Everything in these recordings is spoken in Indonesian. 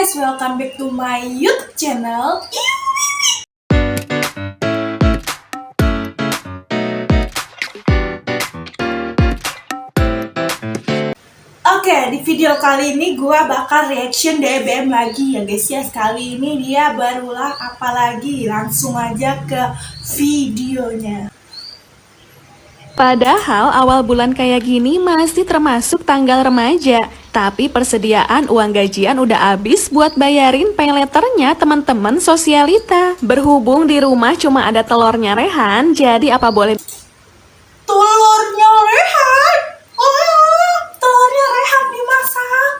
guys, welcome back to my YouTube channel. Oke, di video kali ini gue bakal reaction DBM lagi ya guys ya. Kali ini dia berulang apalagi, langsung aja ke videonya. Padahal awal bulan kayak gini masih termasuk tanggal remaja, tapi persediaan uang gajian udah habis buat bayarin payletternya teman-teman sosialita. Berhubung di rumah cuma ada telurnya Rehan, jadi apa boleh Telurnya Rehan? Oh, telurnya Rehan dimasak.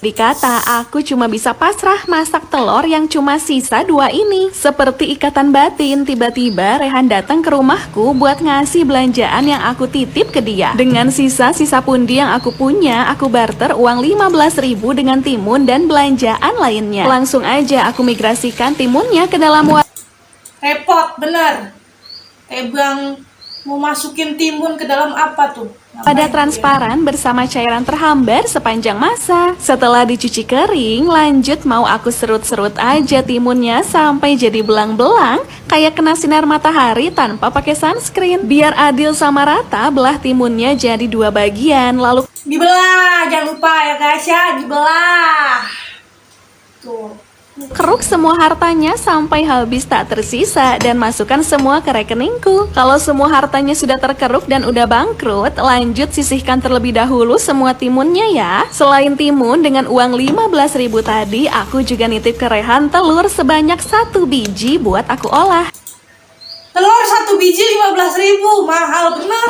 dikata aku cuma bisa pasrah masak telur yang cuma sisa 2 ini. Seperti ikatan batin, tiba-tiba Rehan datang ke rumahku buat ngasih belanjaan yang aku titip ke dia. Dengan sisa-sisa pundi yang aku punya, aku barter uang 15.000 dengan timun dan belanjaan lainnya. Langsung aja aku migrasikan timunnya ke dalam Repot bener. Bang mau masukin timun ke dalam apa tuh? ada transparan bersama cairan terhambar sepanjang masa. Setelah dicuci kering, lanjut mau aku serut-serut aja timunnya sampai jadi belang-belang kayak kena sinar matahari tanpa pakai sunscreen. Biar adil sama rata, belah timunnya jadi 2 bagian, lalu dibelah, jangan lupa ya guys ya, dibelah. Tuh. keruk semua hartanya sampai habis tak tersisa dan masukkan semua ke rekeningku. Kalau semua hartanya sudah terkeruk dan udah bangkrut, lanjut sisihkan terlebih dahulu semua timunnya ya. Selain timun, dengan uang 15.000 tadi, aku juga nitip ke Rehan telur sebanyak 1 biji buat aku olah. Telur 1 biji 15.000, mahal bener.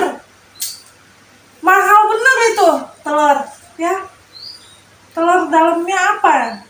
Mahal bener itu telur, ya. Telur dalamnya apa?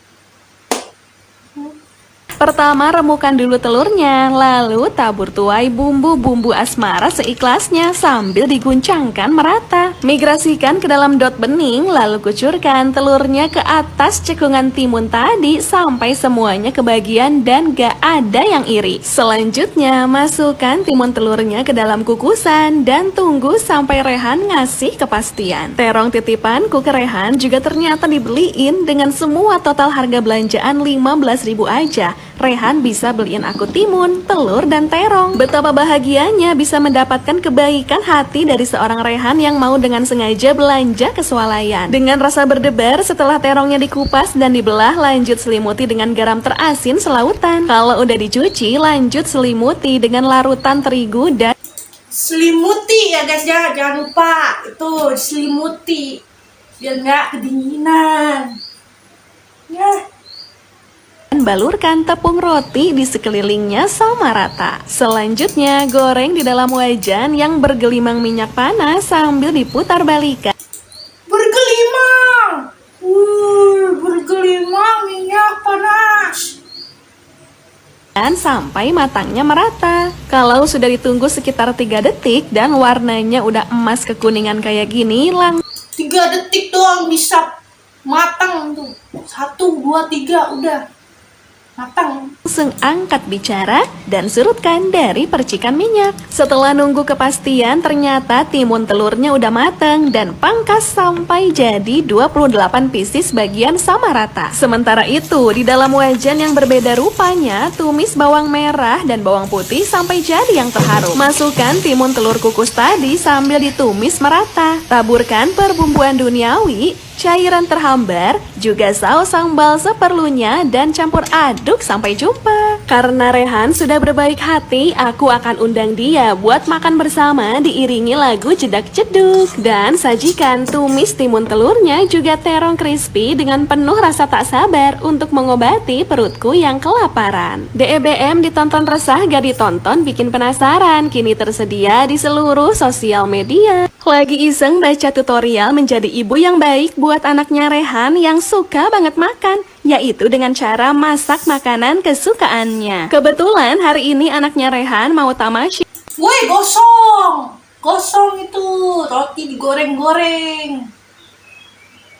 Pertama remukan dulu telurnya, lalu tabur tuai bumbu-bumbu asmara seikhlasnya sambil diguncangkan merata. Migrasikan ke dalam dot bening, lalu kucurkan telurnya ke atas cekungan timun tadi sampai semuanya kebagian dan gak ada yang iri. Selanjutnya masukkan timun telurnya ke dalam kukusan dan tunggu sampai Rehan ngasih kepastian. Terong titipanku ke Rehan juga ternyata dibeliin dengan semua total harga belanjaan 15.000 aja. Rehan bisa beliin aku timun, telur, dan terong. Betapa bahagianya bisa mendapatkan kebaikan hati dari seorang Rehan yang mau dengan sengaja belanja ke swalayan. Dengan rasa berdebar setelah terongnya dikupas dan dibelah, lanjut selimuti dengan garam terasin selautan. Kalau udah dicuci, lanjut selimuti dengan larutan terigu dan Selimuti ya guys ya, jangan lupa itu selimuti biar nggak kedinginan. Ya. balurkan tepung roti di sekelilingnya sama rata. Selanjutnya goreng di dalam wajan yang bergelimang minyak panas sambil diputar balikan. Bergelimang, bergelimang minyak panas. Dan sampai matangnya merata. Kalau sudah ditunggu sekitar 3 detik dan warnanya udah emas kekuningan kayak gini, 3 detik doang bisa matang tuh. 1, 2, 3 udah matang. langsung angkat bicara dan surutkan dari percikan minyak. Setelah nunggu kepastian, ternyata timun telurnya udah matang dan pangkas sampai jadi 28 pieces bagian sama rata. Sementara itu, di dalam wajan yang berbeda rupanya, tumis bawang merah dan bawang putih sampai jadi yang terharum. Masukkan timun telur kukus tadi sambil ditumis merata. Taburkan perbumbuan duniawi, cairan terhambar, juga saus sambal seperlunya dan campur aduk sampai jumpa. Karena Rehan sudah berbaik hati, aku akan undang dia buat makan bersama diiringi lagu jedak jeduk. Dan sajikan tumis timun telurnya juga terong crispy dengan penuh rasa tak sabar untuk mengobati perutku yang kelaparan. DBM ditonton resah gak ditonton bikin penasaran, kini tersedia di seluruh sosial media. Lagi iseng baca tutorial menjadi ibu yang baik buat anaknya Rehan yang suka banget makan, yaitu dengan cara masak makanan kesukaannya. Kebetulan hari ini anaknya Rehan mau tamasya. Woi, gosong. Gosong itu, roti digoreng-goreng.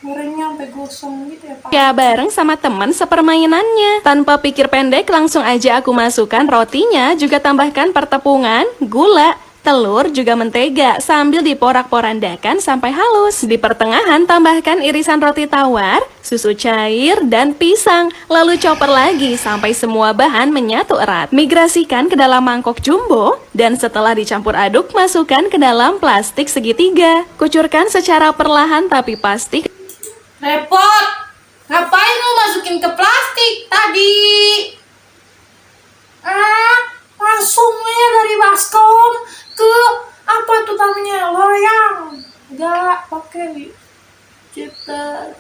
Gorengnya sampai gosong gitu ya Pak. Ya bareng sama teman sepermainannya. Tanpa pikir pendek langsung aja aku masukkan rotinya, juga tambahkan pertepungan, gula, Telur juga mentega sambil diporak-porandakan sampai halus. Di pertengahan tambahkan irisan roti tawar, susu cair, dan pisang. Lalu chopper lagi sampai semua bahan menyatu erat. Migrasikan ke dalam mangkok jumbo dan setelah dicampur aduk masukkan ke dalam plastik segitiga. Kucurkan secara perlahan tapi pasti. Repot. Ngapain lu masukin ke plastik tadi? Langsungnya dari baskom ke apa tuh namanya, loyang. Enggak pakai dicetak.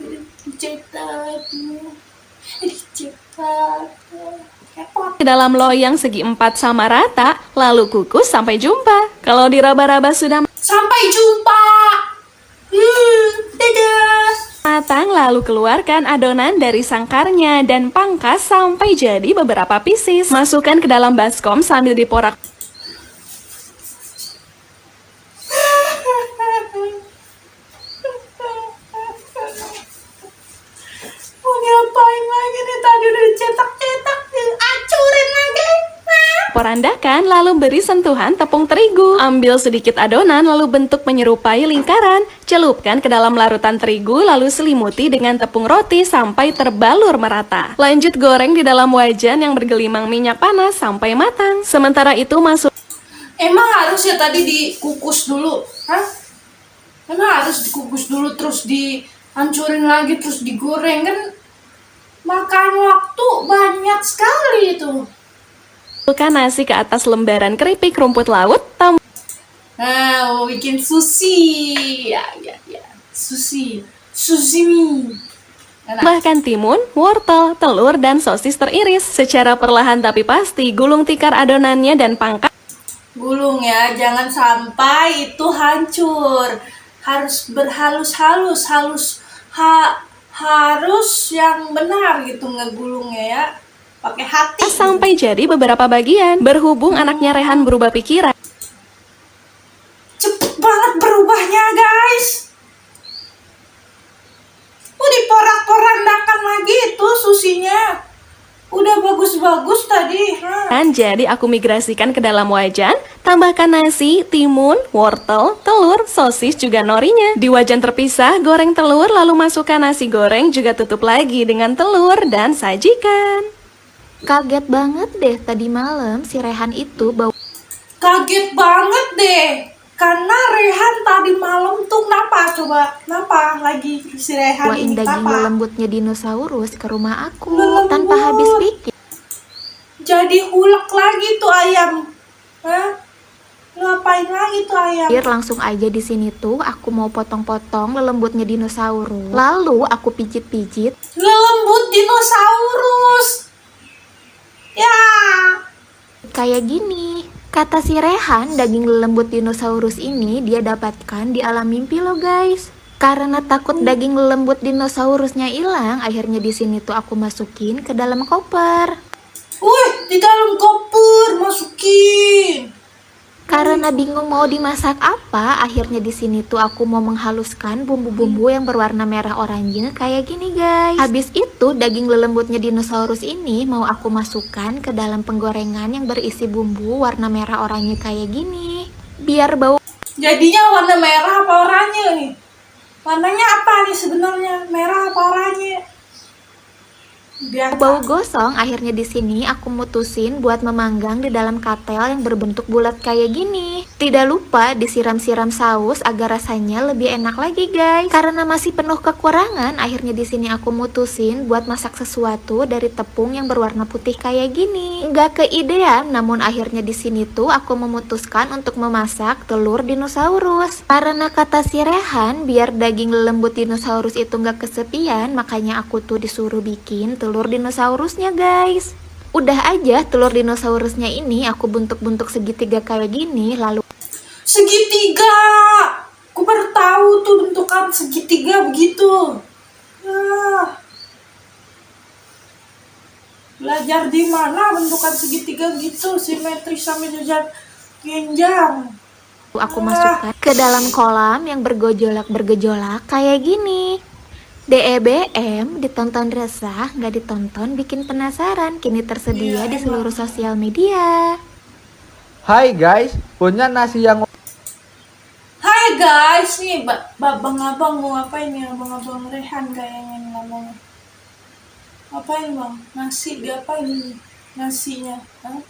Repot. Ke dalam loyang segi 4 sama rata, lalu kukus sampai jumpa. Kalau diraba-raba sudah Sampai jumpa. Dadah. matang, lalu keluarkan adonan dari sangkarnya dan pangkas sampai jadi beberapa pieces. Masukkan ke dalam baskom sambil diporak. Mau diapain lagi nih, tadi udah dicetak-cetak, dihancurin lagi. Porandakan, lalu beri sentuhan tepung terigu. Ambil sedikit adonan, lalu bentuk menyerupai lingkaran. Celupkan ke dalam larutan terigu, lalu selimuti dengan tepung roti sampai terbalur merata. Lanjut goreng di dalam wajan yang bergelimang minyak panas sampai matang. Sementara itu masuk. Emang harus ya tadi dikukus dulu? Hah? Emang harus dikukus dulu terus dihancurin lagi terus digoreng, kan makan waktu banyak sekali itu. Masukkan nasi ke atas lembaran keripik rumput laut. Nah, mau bikin sushi. Ya. Sushi. Enak. Tambahkan timun, wortel, telur, dan sosis teriris. Secara perlahan tapi pasti, gulung tikar adonannya dan pangkas. Gulung ya, jangan sampai itu hancur. Harus berhalus-halus, harus yang benar gitu ngegulungnya ya. Pakai hati. Sampai jadi beberapa bagian. Berhubung anaknya Rehan berubah pikiran. Cepet banget berubahnya, guys. Diporak-porandakan lagi itu susinya. Udah bagus-bagus tadi. Jadi aku migrasikan ke dalam wajan, tambahkan nasi, timun, wortel, telur, sosis, juga norinya. Di wajan terpisah, goreng telur, lalu masukkan nasi goreng, juga tutup lagi dengan telur, dan sajikan. Kaget banget deh tadi malam si Rehan itu bawa Kaget banget deh. Karena Rehan tadi malam tuh kenapa coba? Kenapa lagi si Rehan ini daging apa? lembutnya dinosaurus ke rumah aku Lembut. tanpa habis pikir. Jadi hulek lagi tuh ayam. Hah? Ngapain lagi tuh ayam? Langsung aja di sini tuh aku mau potong-potong lelembutnya dinosaurus. Lalu aku pijit-pijit. Lembut dinosaurus. Ya. Kayak gini. Kata si Rehan, daging lembut dinosaurus ini dia dapatkan di alam mimpi loh guys. Karena takut daging lembut dinosaurusnya hilang, akhirnya di sini tuh aku masukin ke dalam koper. Wih, di dalam koper masukin. Karena bingung mau dimasak apa, akhirnya di sini tuh aku mau menghaluskan bumbu-bumbu yang berwarna merah oranye kayak gini guys. Habis itu daging lelembutnya dinosaurus ini mau aku masukkan ke dalam penggorengan yang berisi bumbu warna merah oranye kayak gini. Biar bau. Jadinya warna merah apa oranye nih? Warnanya apa nih sebenarnya? Merah apa oranye? Biar Bau gosong, akhirnya di sini aku mutusin buat memanggang di dalam katel yang berbentuk bulat kayak gini. Tidak lupa disiram-siram saus agar rasanya lebih enak lagi guys. Karena masih penuh kekurangan, akhirnya di sini aku mutusin buat masak sesuatu dari tepung yang berwarna putih kayak gini. Nggak keidean, namun akhirnya di sini tuh aku memutuskan untuk memasak telur dinosaurus. Karena kata si Rehan, biar daging lembut dinosaurus itu nggak kesepian, makanya aku tuh disuruh bikin telur dinosaurusnya guys. Udah aja telur dinosaurusnya ini aku bentuk-bentuk segitiga kayak gini, lalu segitiga. Aku baru tahu tuh bentukan segitiga begitu. Belajar di mana bentukan segitiga gitu, simetris sama jajar genjang. aku masukkan ke dalam kolam yang bergejolak kayak gini. DEBM, ditonton resah, nggak ditonton bikin penasaran. Kini tersedia di seluruh sosial media. Hai guys, punya nasi yang Hai guys, nih abang-abang mau ngapain nih? Abang-abang Rehan kayaknya nih ngomongnya. Ngapain bang? Nasi diapain ini? Nasinya? Hah?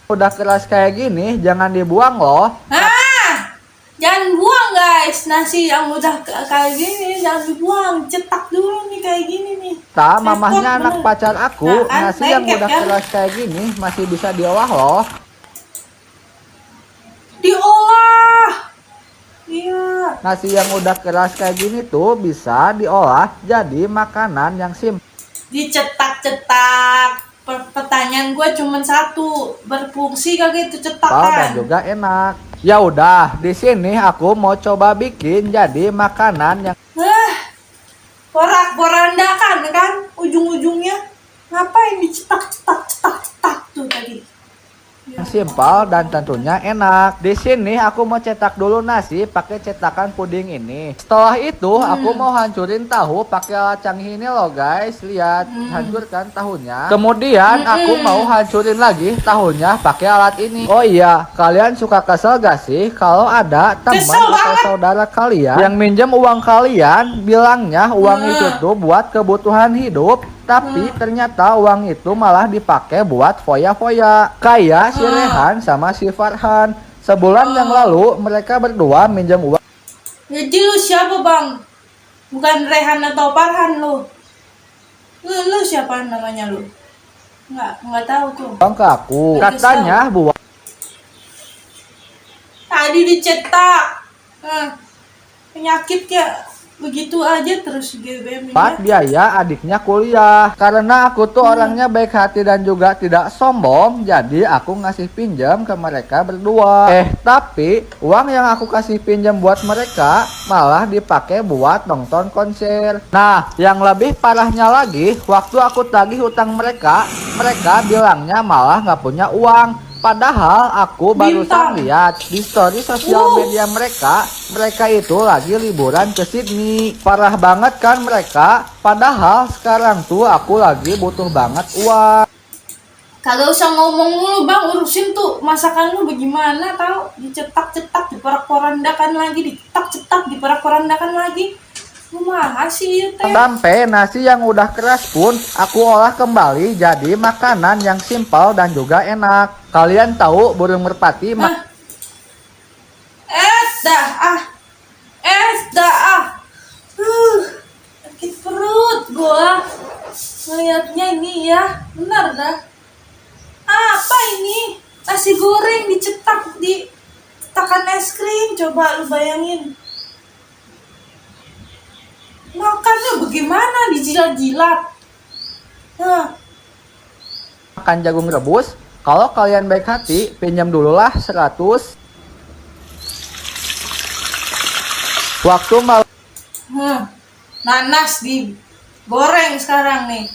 udah keras kayak gini, jangan dibuang loh. Ah! Jangan buang guys, nasi yang udah kayak gini jangan dibuang, cetak dulu nih kayak gini nih. Tak, Repot mamahnya anak bener. pacar aku, Nah, kan, nasi yang lengket udah kan? keras kayak gini masih bisa diolah loh. Diolah. Iya. Nasi yang udah keras kayak gini tuh bisa diolah jadi makanan yang simpel Dicetak-cetak. Pertanyaan gue cuma satu, berfungsi kagak itu dan cetakan? juga enak. Ya udah, di sini aku mau coba bikin jadi makanan yang Porak-porandakan kan ujung-ujungnya. Ngapain dicetak-cetak tuh tadi? Ya. simpel dan tentunya enak. Di sini aku mau cetak dulu nasi pakai cetakan puding ini. Setelah itu aku mau hancurin tahu pakai alat canggih ini loh guys. Lihat, hancurkan tahunya. Kemudian aku mau hancurin lagi tahunya pakai alat ini. Oh iya, kalian suka kesel gak sih kalau ada teman Kesel atau banget. saudara kalian yang minjem uang kalian, bilangnya uang itu tuh buat kebutuhan hidup, tapi ternyata uang itu malah dipakai buat foya-foya. Kayak si Rehan sama si Farhan. Sebulan yang lalu mereka berdua minjem uang Jadi lu siapa bang? Bukan Rehan atau Farhan lu? Lu siapa namanya lu? Nggak tahu tuh. ke aku. Katanya buat Tadi dicetak. Penyakit ya begitu aja terus GBM biaya adiknya kuliah. Karena aku tuh orangnya baik hati dan juga tidak sombong, jadi aku ngasih pinjam ke mereka berdua. Tapi uang yang aku kasih pinjam buat mereka malah dipakai buat nonton konser. Nah, yang lebih parahnya lagi, waktu aku tagih hutang mereka, mereka bilangnya malah nggak punya uang. Padahal aku barusan lihat di story sosial media mereka itu lagi liburan ke Sydney. Parah banget kan mereka, padahal sekarang tuh aku lagi butuh banget uang. Kagak usah ngomong mulu bang, urusin tuh masakan lu bagaimana tahu, dicetak-cetak, diporak-porandakan lagi, dicetak-cetak, diporak-porandakan lagi. Kumaha sih ieu teh? Sampai nasi yang udah keras pun aku olah kembali jadi makanan yang simpel dan juga enak. Kalian tahu burung merpati Sakit perut gua. Ngeliatnya ini ya, benar dah. Apa ini? Nasi goreng dicetak di cetakan es krim, coba lu bayangin. Makannya bagaimana dijilat-jilat? makan jagung rebus. Kalau kalian baik hati, pinjam dululah 100. Waktu Nanas digoreng sekarang nih.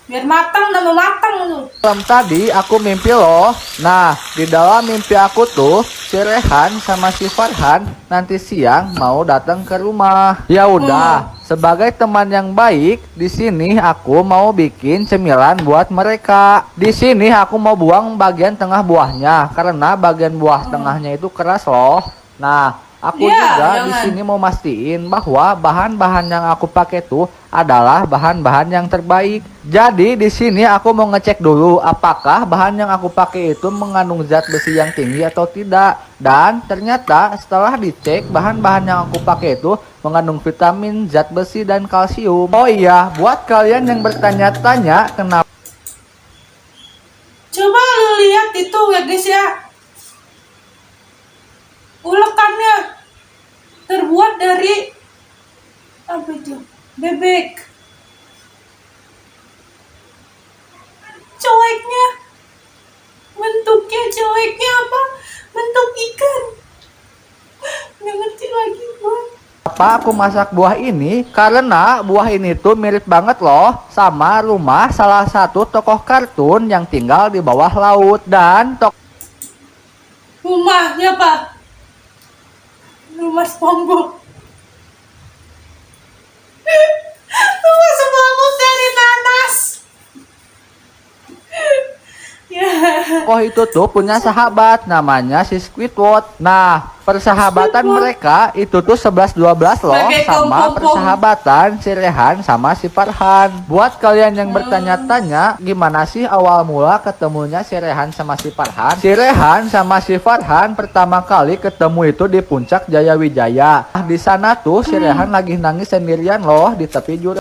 Biar matang, tambah matang lu. malam tadi aku mimpi loh. Nah, di dalam mimpi aku tuh si Rehan sama si Farhan nanti siang mau datang ke rumah. Ya udah, sebagai teman yang baik, di sini aku mau bikin cemilan buat mereka. Di sini aku mau buang bagian tengah buahnya karena bagian buah tengahnya itu keras loh. Nah, aku Ya, juga di jangan. sini mau mastiin bahwa bahan-bahan yang aku pakai tuh adalah bahan-bahan yang terbaik. Jadi di sini aku mau ngecek dulu apakah bahan yang aku pakai itu mengandung zat besi yang tinggi atau tidak. Dan ternyata setelah dicek bahan-bahan yang aku pakai itu mengandung vitamin, zat besi dan kalsium. Oh iya, buat kalian yang bertanya-tanya kenapa Coba lu lihat itu ya guys ya. Ulekannya terbuat dari apa itu? Bebek. Coeknya bentuknya coeknya apa? Bentuk ikan. Nggak ngerti lagi gua. aku masak buah ini? Karena buah ini tuh mirip banget loh sama rumah salah satu tokoh kartun yang tinggal di bawah laut. Dan Rumahnya apa? Rumah SpongeBob. Rumah SpongeBob dari nanas. Ya. tokoh itu tuh punya sahabat namanya si Squidward. Nah, persahabatan mereka itu tuh 11-12 loh, Pakai sama kompong-kompong. persahabatan si Rehan sama si Farhan. Buat kalian yang bertanya-tanya gimana sih awal mula ketemunya si Rehan sama si Farhan? Si Rehan sama si Farhan pertama kali ketemu itu di puncak Jayawijaya. Di sana tuh si Rehan lagi nangis sendirian loh di tepi jurang.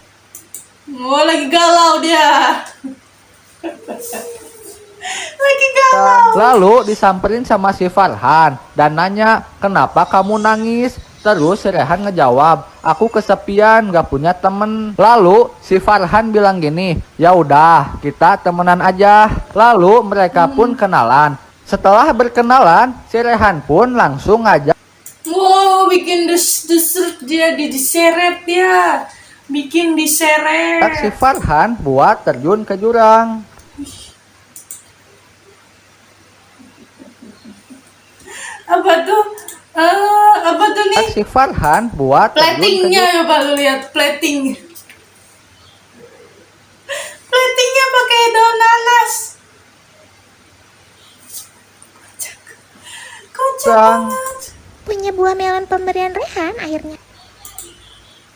Oh, lagi galau dia. Lagi galau. Lalu disamperin sama si Farhan dan nanya, kenapa kamu nangis? Terus si Rehan ngejawab, aku kesepian, gak punya temen. Lalu si Farhan bilang gini, ya udah kita temenan aja. Lalu mereka pun kenalan. Setelah berkenalan, si Rehan pun langsung ngajak Wow, bikin desert dia diseret ya. Bikin diseret. si Farhan buat terjun ke jurang. Apa tuh? Apa tuh nih? Si Farhan buat terjun ke Platingnya coba lu lihat plating. Platingnya pakai daun nanas. Kocak jurang. banget. Punya buah melon pemberian Rehan akhirnya.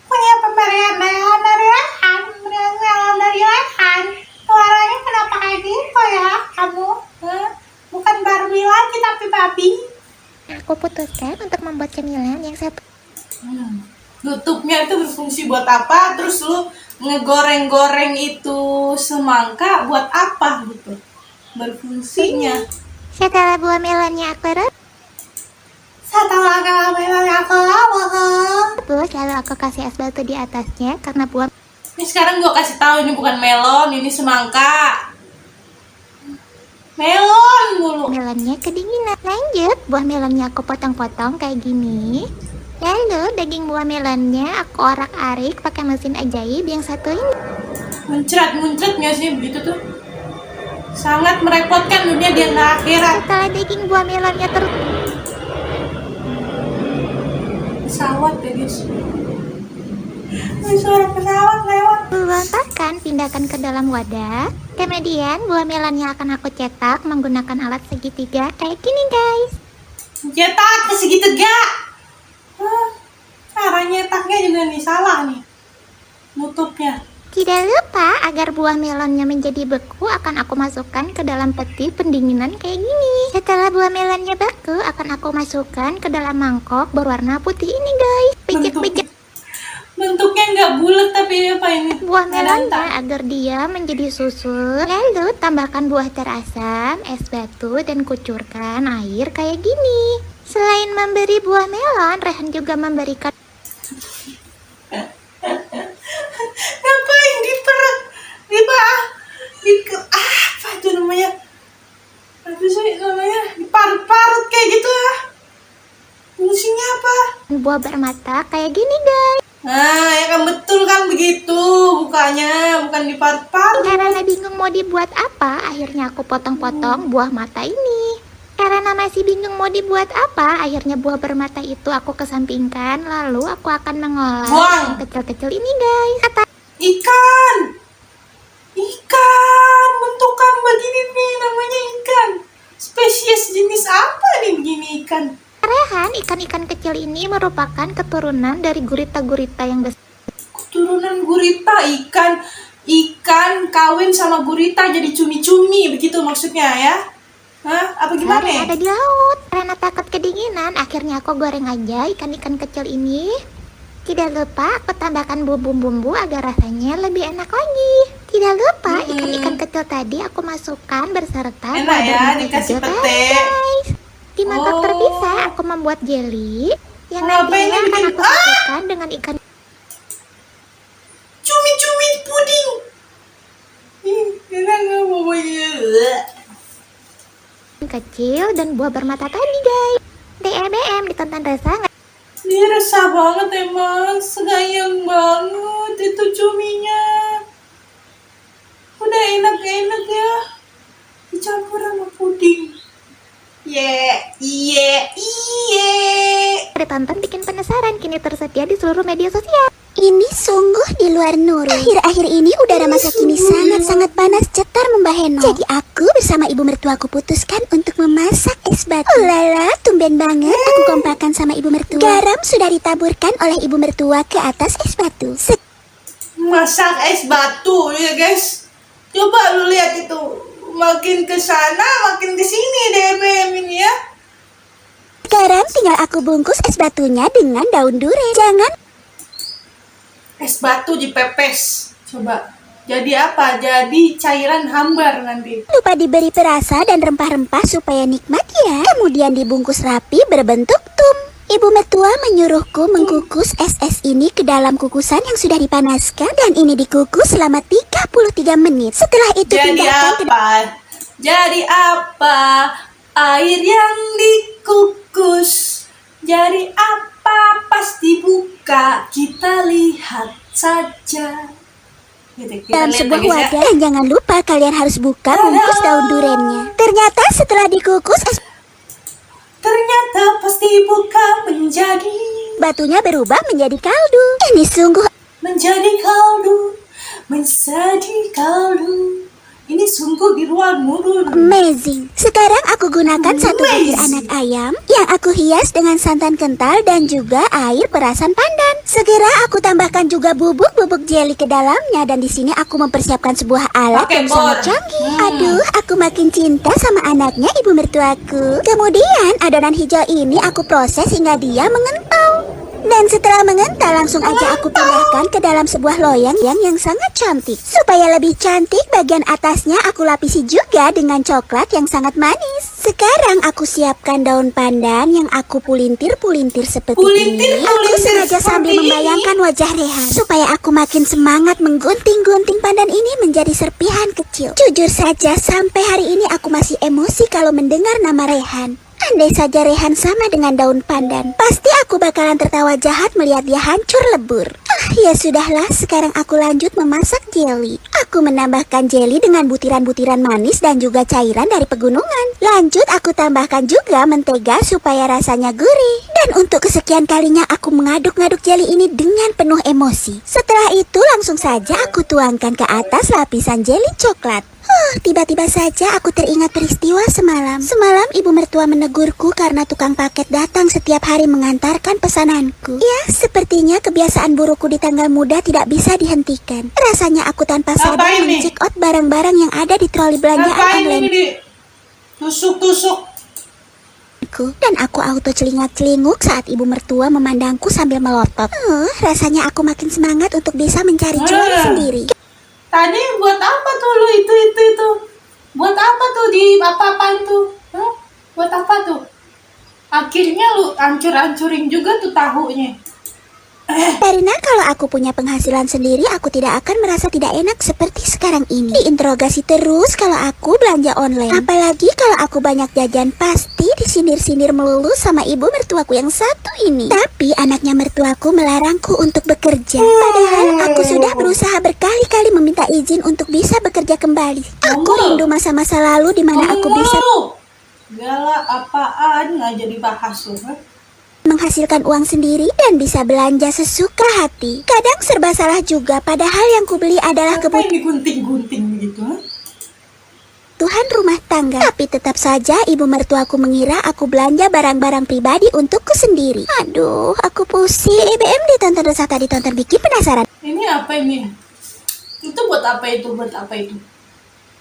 Punya pemberian melon dari Rehan. Pemberian melon dari Rehan. Suaranya kenapa kayak gitu ya kamu? Hah? Bukan Barbie lagi tapi babi. Aku putuskan untuk membuat cemilan yang satu. YouTube-nya itu berfungsi buat apa? Terus lu ngegoreng-goreng itu semangka buat apa gitu? Berfungsinya. Setelah buah melonnya aku Setelah melon aku rebus, lalu aku kasih es batu di atasnya karena buah Ini sekarang gua kasih tahu ini bukan melon, ini semangka. Melon mulu. melonnya kedinginan. Lanjut, buah melonnya aku potong-potong kayak gini. Lalu daging buah melonnya aku orak-arik pakai mesin ajaib yang satu ini. Muncrat nggak sih begitu tuh? Sangat merepotkan dunia di akhirat. Setelah daging buah melonnya Pesawat ya guys. Ada suara pesawat lewat. terbentangkan, pindahkan ke dalam wadah. Kemudian buah melonnya akan aku cetak menggunakan alat segitiga kayak gini guys. Cetak ke segitiga. Hah, cara nyetaknya juga nih salah nih. Nutupnya. Tidak lupa agar buah melonnya menjadi beku akan aku masukkan ke dalam peti pendinginan kayak gini. Setelah buah melonnya beku akan aku masukkan ke dalam mangkok berwarna putih ini guys. Pijak-pijak Bentuknya nggak bulat tapi apa ini? buah Nggak melonnya datar. agar dia menjadi susu. Lalu tambahkan buah terasam, es batu, dan kucurkan air kayak gini. Selain memberi buah melon, Rehan juga memberikan Ngapain apa itu namanya? Apa sih namanya? Diparut-parut kayak gitu ya? Fungsinya apa? buah bermata kayak gini guys. Nah, ya kan betul kan begitu bukanya, bukan diparut-parut. Karena bingung mau dibuat apa, akhirnya aku potong-potong buah mata ini. Karena masih bingung mau dibuat apa, akhirnya buah bermata itu aku kesampingkan. Lalu aku akan mengolah Buang. yang kecil-kecil ini guys. Kata Ikan, bentukan begini nih namanya ikan. Spesies jenis apa nih begini ikan? Rehan, ikan-ikan kecil ini merupakan keturunan dari gurita-gurita yang besar. Keturunan gurita, ikan kawin sama gurita jadi cumi-cumi begitu maksudnya ya? Hah? Apa gimana ya? yang ada di laut. Karena takut kedinginan, akhirnya aku goreng aja ikan-ikan kecil ini. Tidak lupa aku tambahkan bumbu-bumbu agar rasanya lebih enak lagi. Tidak lupa ikan-ikan kecil tadi aku masukkan beserta Enak buah ya, bermata dikasih hijau pete. tadi, guys. Di mangkok Oh. terpisah aku membuat jelly yang Kenapa nantinya ini akan bikin- aku satukan dengan ikan Cumi-cumi puding. Enak nggak baunya? kecil dan buah bermata tadi guys. DMBM ditonton Resa nggak? Ini resah banget emang, segayang banget itu cuminya. Udah enak-enak ya, dicampur sama puding. Iye. Ditonton bikin penasaran, kini tersedia di seluruh media sosial. Ini sungguh di luar Nurul. Akhir-akhir ini udara masa kini sangat-sangat panas cetar membaheno. Jadi aku bersama ibu mertuaku putuskan untuk memasak es batu. Oh lala, tumben banget aku kompakan sama ibu mertua. Garam sudah ditaburkan oleh ibu mertua ke atas es batu. Masak es batu ya guys. Coba lu lihat itu, makin ke sana makin ke sini DBM ini ya. Sekarang tinggal aku bungkus es batunya dengan daun durian. Jangan Es batu dipepes. Coba. Jadi apa? Jadi cairan hambar nanti. lupa diberi perasa dan rempah-rempah supaya nikmat ya. Kemudian dibungkus rapi berbentuk tum. Ibu mertua menyuruhku mengkukus es ini ke dalam kukusan yang sudah dipanaskan. Dan ini dikukus selama 33 menit. Setelah itu Jadi pindahkan ke apa? Jadi apa? Air yang dikukus. Jadi apa? Pas dibuka kita lihat saja. Gitu, kita dalam lihat sebuah ya, guys, ya. wadah. Dan jangan lupa kalian harus buka bungkus daun duriannya. Ternyata setelah dikukus es Ternyata pas dibuka menjadi batunya berubah menjadi kaldu. Ini sungguh menjadi kaldu. Ini sungguh di ruang Nurul. amazing. Sekarang aku gunakan satu butir anak ayam yang aku hias dengan santan kental dan juga air perasan pandan. Segera aku tambahkan juga bubuk-bubuk jeli ke dalamnya dan di sini aku mempersiapkan sebuah alat Pakai yang bor. sangat canggih. Aduh, aku makin cinta sama anaknya ibu mertuaku. Kemudian adonan hijau ini aku proses hingga dia mengental. Dan setelah mengental langsung aja aku pindahkan ke dalam sebuah loyang yang sangat cantik. Supaya lebih cantik bagian atasnya aku lapisi juga dengan coklat yang sangat manis. Sekarang aku siapkan daun pandan yang aku pulintir-pulintir seperti ini. Aku sengaja sambil seperti ini. membayangkan wajah Rehan supaya aku makin semangat menggunting-gunting pandan ini menjadi serpihan kecil. Jujur saja sampai hari ini aku masih emosi kalau mendengar nama Rehan. Andai saja Rehan sama dengan daun pandan, pasti aku bakalan tertawa jahat melihat dia hancur lebur. Ya sudahlah, sekarang aku lanjut memasak jelly. Aku menambahkan jelly dengan butiran-butiran manis dan juga cairan dari pegunungan. Lanjut aku tambahkan juga mentega supaya rasanya gurih. Dan untuk kesekian kalinya aku mengaduk-ngaduk jelly ini dengan penuh emosi. Setelah itu langsung saja aku tuangkan ke atas lapisan jelly coklat. Tiba-tiba saja aku teringat peristiwa semalam. Semalam ibu mertua menegurku karena tukang paket datang setiap hari mengantarkan pesananku. Ya, sepertinya kebiasaan burukku di tanggal muda tidak bisa dihentikan. Rasanya aku tanpa sadar Apa ini? men-check out barang-barang yang ada di troli belanjaan Ngapain ini online di tusuk-tusuk? dan aku auto celingak-celinguk saat ibu mertua memandangku sambil melotot. Rasanya aku makin semangat untuk bisa mencari cuan sendiri. Tadi buat apa tuh lu itu? Buat apa tuh di apa-apaan tuh? Hah? Buat apa tuh? Akhirnya lu hancur-hancurin juga tuh tahunya. Karena kalau aku punya penghasilan sendiri, aku tidak akan merasa tidak enak seperti sekarang ini. Diinterogasi terus kalau aku belanja online. Apalagi kalau aku banyak jajan, pasti disindir-sindir melulu sama ibu mertuaku yang satu ini. Tapi anaknya mertuaku melarangku untuk bekerja. Padahal aku sudah berusaha berkali-kali meminta izin untuk bisa bekerja kembali. Aku rindu masa-masa lalu di mana aku bisa Gala apaan nggak jadi bahas lu? Hah? menghasilkan uang sendiri dan bisa belanja sesuka hati. Kadang serba salah juga, padahal yang kubeli adalah Apa yang digunting-gunting gitu? Hah? kebutuhan rumah tangga. Tapi tetap saja ibu mertuaku mengira aku belanja barang-barang pribadi untukku sendiri. Aduh, aku pusing. BBM ditonton resah tadi tonton bikin penasaran. Ini apa ini? Itu buat apa itu? Buat apa itu?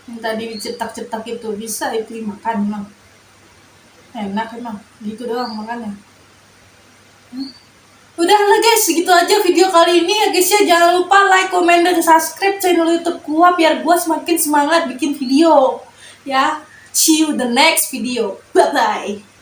Yang tadi dicetak-cetak itu bisa itu dimakan emang. Enak emang. Gitu doang makannya. Udah lah guys, segitu aja video kali ini ya guys ya. Jangan lupa like, komen, dan subscribe channel YouTube gua biar gua semakin semangat bikin video. Ya, see you the next video. Bye bye.